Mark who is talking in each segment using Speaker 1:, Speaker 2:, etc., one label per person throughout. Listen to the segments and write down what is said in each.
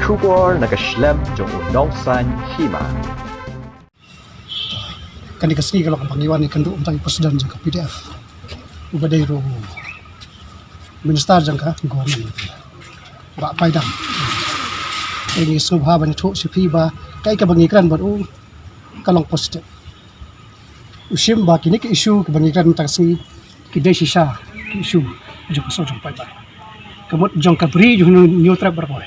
Speaker 1: Kubor nakaslem jong unongsan hima.
Speaker 2: Kan dikasih kalau kepangiwan ni kenduk tentang presiden jangka PDF. Ubadai ro minister jangka government. Ba paidam. Ini subha ban thuk sipi ba kai ka bangikran ba kalong positif. Usim ba kini ke isu ke bangikran tentang si kidai sisa isu jangka so jangka paidam. Kemut jangka beri jung new trap berboy.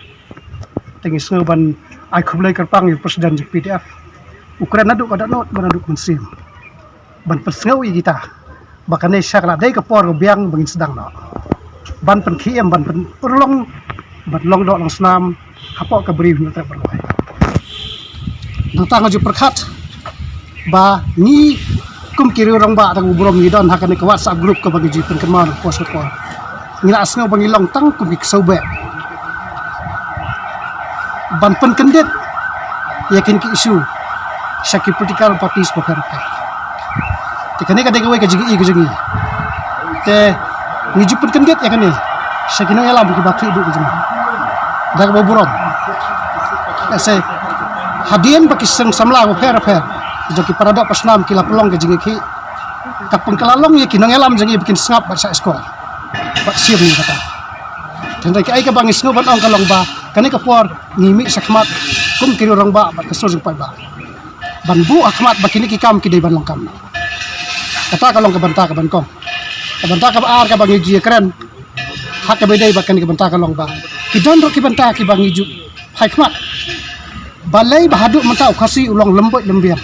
Speaker 2: Tengi ban ai khublai kerpang presiden jangka PDF. Ukuran naduk pada not banaduk mensim ban persengau kita bahkan syak la dai kapor biang bangin sedang no ban pen khiem ban pen perlong ban long dok lang senam hapok ka beri nutra berloi nang tang ju perkhat ba ni kum kiri orang ba tang ubrom ni don hakan ke WhatsApp group ka bagi ji pen kemar post ko ngila asngau bangi long tang kum ik sobe ban pen kendet yakin ki isu Syaki political parties berharap. Tekane kadang kau kejengi. Te ni jupun kendet ya kan ni. Syaki nang alam bagi bakri duk kejengi. Dak boburom. Ese hadian bagi samla berharap. Joki paradok pasnam kila pelong kejengi ki. Kapung kelalong ya kinang alam jengi bikin sengap baca sekolah. Bak siap ni kata. Tandai ke ai ka bangis ngoban ong kalong ba. Kani kapor ngimi sakmat kum kiri orang ba bak kesor jumpa ba. Banbu akmat bakini kikam kidai ban longkam kata kalong kabanta ka bankong kabanta ka ar ka bangi ji keren hak ka bedai bakani kabanta kalong ba kidon ro kibanta ki bangi ju hikmat balai bahaduk mentau kasi ulong lembut lembiar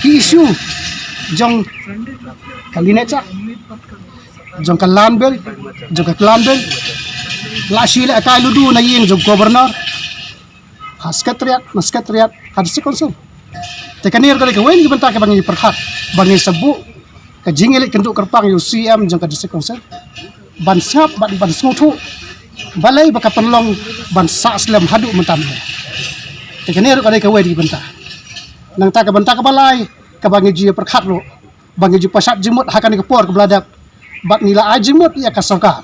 Speaker 2: ki isu jong kaline cha jong kalanbel jong kalanbel la shila kai ludu na yeng jong governor haskatriat hadisi konsul tekanir kali ke wen bentak ke bangi perhat bangi sebu ke jingeli kenduk kerpang UCM jang ke hadisi konsul ban sap ban smutu balai baka penlong ban sa slam hadu mentam tekanir kali ke wen bentak nang ta ke bentak ke balai ke bangi ji perhat ro bangi ji pasat jimut hakan ke por ke beladak bat nila ajimut ya ka sarkar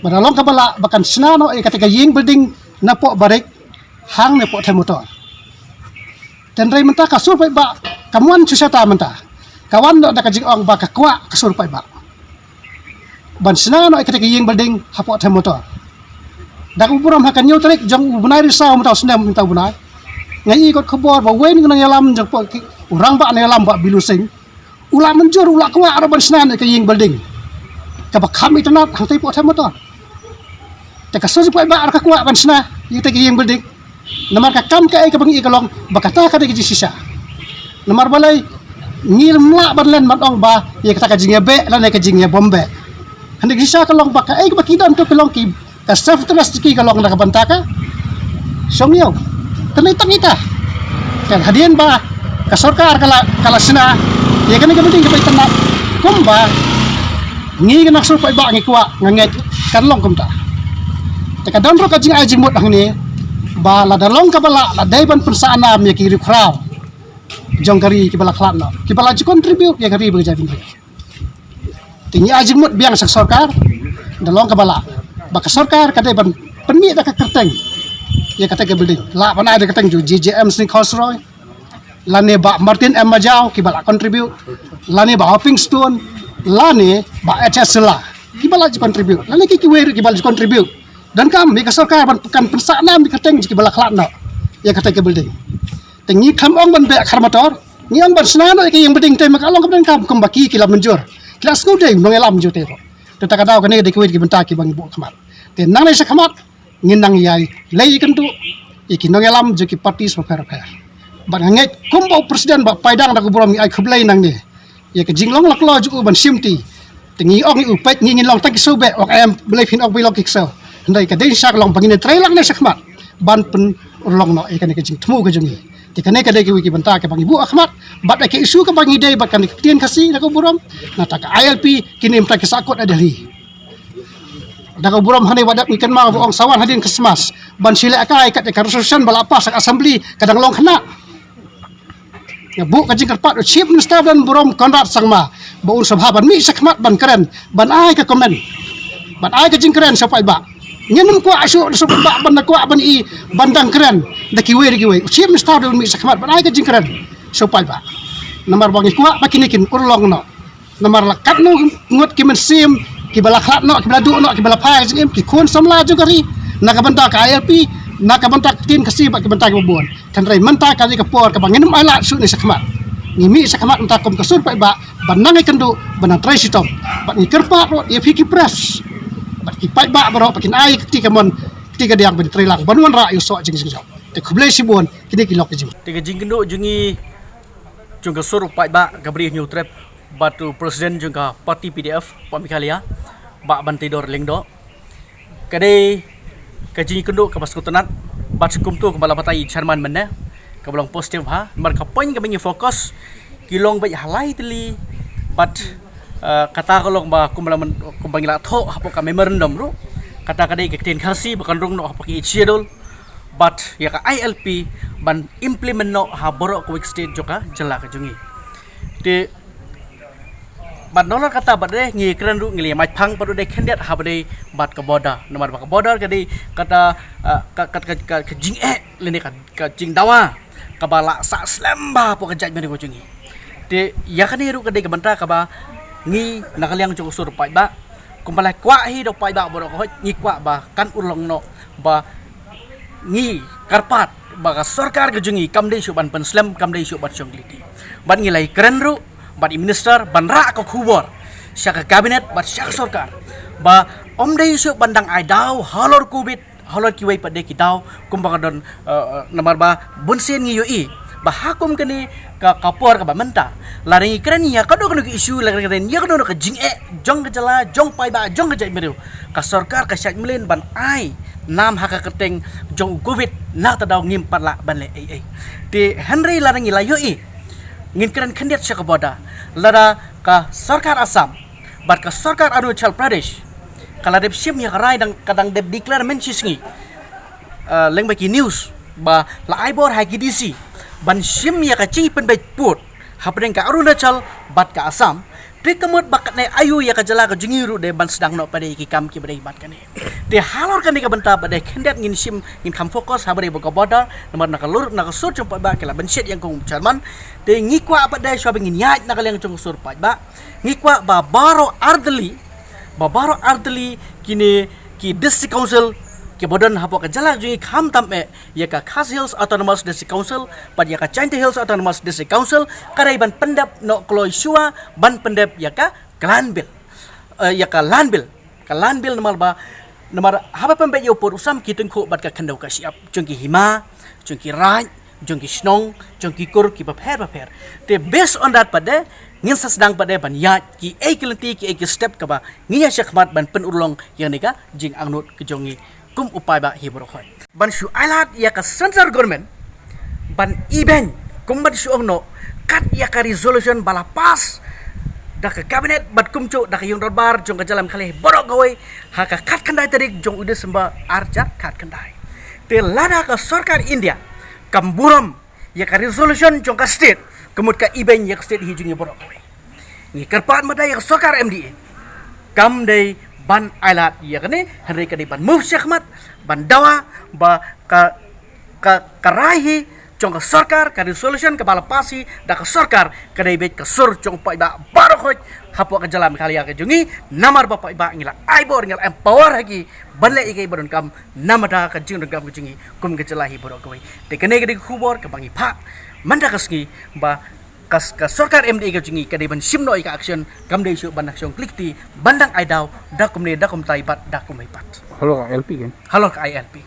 Speaker 2: badalong ke bala bakan senano ketika ying building napok barik hang ne pot motor dan rai mentah kasur pai ba kamuan susata mentah kawan dak kajing ong ba kakwa kasur pai ba ban senano ketika ying building hapot motor dak uburam hakan nyu trik jong bunai risau mentau sendam mentau bunai ngai ikut kebor ba wen nang yalam jong po urang ba yalam ba bilusing ula menjur ula kwa ban senano ke ying building ka ba kami tenat hang tai pot motor tak kasur pai ba kakwa ban sena yite ying building namar ka kam ka ai ka bangi kalong bakata ka de sisa namar balai ngil mla barlen matong ba ye kata ka jingya be la ne ka jingya bombe hande sisa kalong baka ai ka bakidon to kalong ki ka self trust ki kalong na ka bantaka somyo tanay tangita kan hadian ba ka sarkar kala sina ye kan ka penting ka bai tanap kumba ngi na sur pai ba ngi kwa nganget kan long kumta te ka dandro ka jing ai jingmut ang ni ba la dalong ka bala la dai ban pensana me ki rikrau jong gari ki bala khlat no ki bala ji contribute ya gari beja bin tingi ajimut biang sak sarkar dalong ka bala ba ka sarkar ka dai ban penmi da ka kerteng ya kata ke building la bana ada kerteng ju JJM sing khosroy la ne ba Martin M Majau ki bala contribute la ne ba Hopping Stone la ne ba HS la ki bala ji contribute la ne ki wer ki bala ji contribute dan kami ke sarkar kan persana mi kateng jiki bala khlat no ya kata ke building tengi kam ong ban be khar motor ni ong ban senano ke yang building te makalong kan kam kembaki kila menjur kila skude nong elam jo te ro te takadau kan de kuit ki bentaki bang ibu khamat te nang le sakhamat nginang yai lei kan tu iki nong elam jiki parti sokar par ban ngai kombo presiden ba paidang da kubrom ai khublai nang ni ya ke jinglong laklo ju ban simti tengi ong u pet ngin long tak sobe ok am belai fin ok bilok kiksau ndai ka dei sak long pangine trailang ne sakmat ban pen long no ikan ke jing temu ke jungi tikane ka dei ki wiki banta ke bangi bu akhmat bat ke isu ke bangi dei bat kan tien kasi na ko burom na ta ka ILP kini mta ke sakot adali da ko burom hane wadak ikan ma ong sawan hadin kesmas ban sila ka ikat ka resolution bala pas sak assembly kadang long kena ya bu ka jing kerpat chief minister dan burom Konrad Sangma baun sabha ban mi sakmat ban keren ban ai ka komen ban ai ka jing keren sapai ba nyanum ko aso so ba ban ko ban I bandang keren da kiwe siap mesti do mi sakmat ban ai ka jing keren so pai ba namar bangi ko ba kinikin urlong no namar lakat no ngot ki men sim ki bala khat no ki bala du no ki bala phai jing ki kon samla jo kari na ka banta ka ILP na ka banta tin kasi ba ki banta ka buon kan rai manta ka ka por ka banginum ala su ni sakmat ni mi sakmat enta kom ka sur pai ba banang ai kendo banang trai sitom ba ni kerpa ro ye fiki press bat ki pai ba baro pakin ai ketika diang ben trilang banuan ra yo so jing jing te khuble si bon kini ki lok jing
Speaker 3: tiga jingkendo jungi jungka sur pai ba gabri new trap batu presiden jungka parti PDF pamikalia ba bantidor lengdo kade ka jingkendo ka baskutanat bat sukumtu ka balabatai charman menne ka belong positif ha mar ka poin ka bengi fokus kilong ba halai teli bat kata kalau kumbangila tho hapo ka memorandum ru kata kadai ke ten khasi bukan rung no hapo ki schedule but ya ka ILP ban implement no ha borok ko state joka jela ka jungi te bat nolar kata bat de ngi kran ru ngi mai phang padu de khendet ha bade bat ka border nomor ba ka border kadai kata ka jing lene ka jing dawa ka bala sa slamba po ka jaj mere ko jungi te ya kani ru kadai ka banta ka ba ngi nakaliang jong sur pai ba kumpala kwa hi do pai ba borok ho ngi kwa ba kan ulong no ba ngi karpat ba ka sarkar ge jungi kamdei su ban penslam kamdei su bat jongliti ban ngi lai keren ru bat minister ban ra ko khubor syaka kabinet bat syak sarkar ba omdei su bandang ai daw halor kubit halor kiwai pade ki daw kumbang don namar ba bunsen ngi yo I ba hakum kani ka kapor ka ba menta lari keren ya kado kano isu lari keren ya kado ka jing jong kejala jong pai ba jong kejai meru ka sarkar ka syak melen ban ai nam haka keteng jong covid na ta daw ngim patla ban le ai te henry lari ngi layo I ngin keren khendet syak boda lara ka sarkar Assam bat ka sarkar Arunachal Pradesh kala dep sim ya rai dang kadang dep declare mencisngi leng baki news ba la aibor ha DC ban sim ya ka cing pen baik put hapren ka Arunachal bat ka Assam te kemut bakat ne ayu ya ka jala ka jungiru de ban sedang no pada ki kam ki badai bat kane te halor kan ka benta badai khendet ngin sim ngin kam fokus habare boka border nomor nak lur nak sur jumpa ba kala ban set yang kong Jerman te ngikwa badai so ngin yat nak yang jong sur pa ba ngikwa ba baro ardeli kini ki district council ke bodan hapo ka jala jungi kham tamme ya ka Khas Hills Autonomous District Council pad ya ka Chainte Hills Autonomous District Council karai ban pendap no kloi shua ban pendap ya ka Lanbil nomor ba nomor haba pembe yo por usam kiteng ko bat ka khandau ka siap jungki hima jungki raj jungki snong jungki kur ki ba pher te based on that pade ngin sedang pada ban ya ki ekilenti ki step ka ba ngiya syakmat ban penurlong yang nika jing angnut ke jongi kum upai ba hibro khoi ban shu ailat ya ka central government ban event kum ban shu ongno kat ya ka resolution bala pas da ka cabinet bat kum cu da ka yung bar jong ka jalam khaleh borok gawai ha ka kat kandai tarik jong ude semba arjat kat kandai te lada ka sarkar India kamburam ya ka resolution jong ka state kemut ka event ya ka state hijungi borok gawai ni kerpat mada ya ka sarkar MDA kam dei ban ailat ya kene henry kadi ban move syakmat ban dawa ba ka raihi jong ka sarkar ka resolution ka bala pasi da ka sarkar kadai bet ka sur jong pai ba barokoj hapo ka jalam khalia ka jungi namar ba pai ba ngila aibor ngila empower hagi banle ikai baron kam namada ka jing gam jungi kum ka jalahi borok koi te kene kadi khubor ka bangi pha manda kasngi ba ka sarkar MDA ka jungi kadai ban simno ika action kam dei su ban action klikti bandang aidau da kum tai bat da kum pat
Speaker 4: Halo Kak LP kan?
Speaker 3: halo ka ILP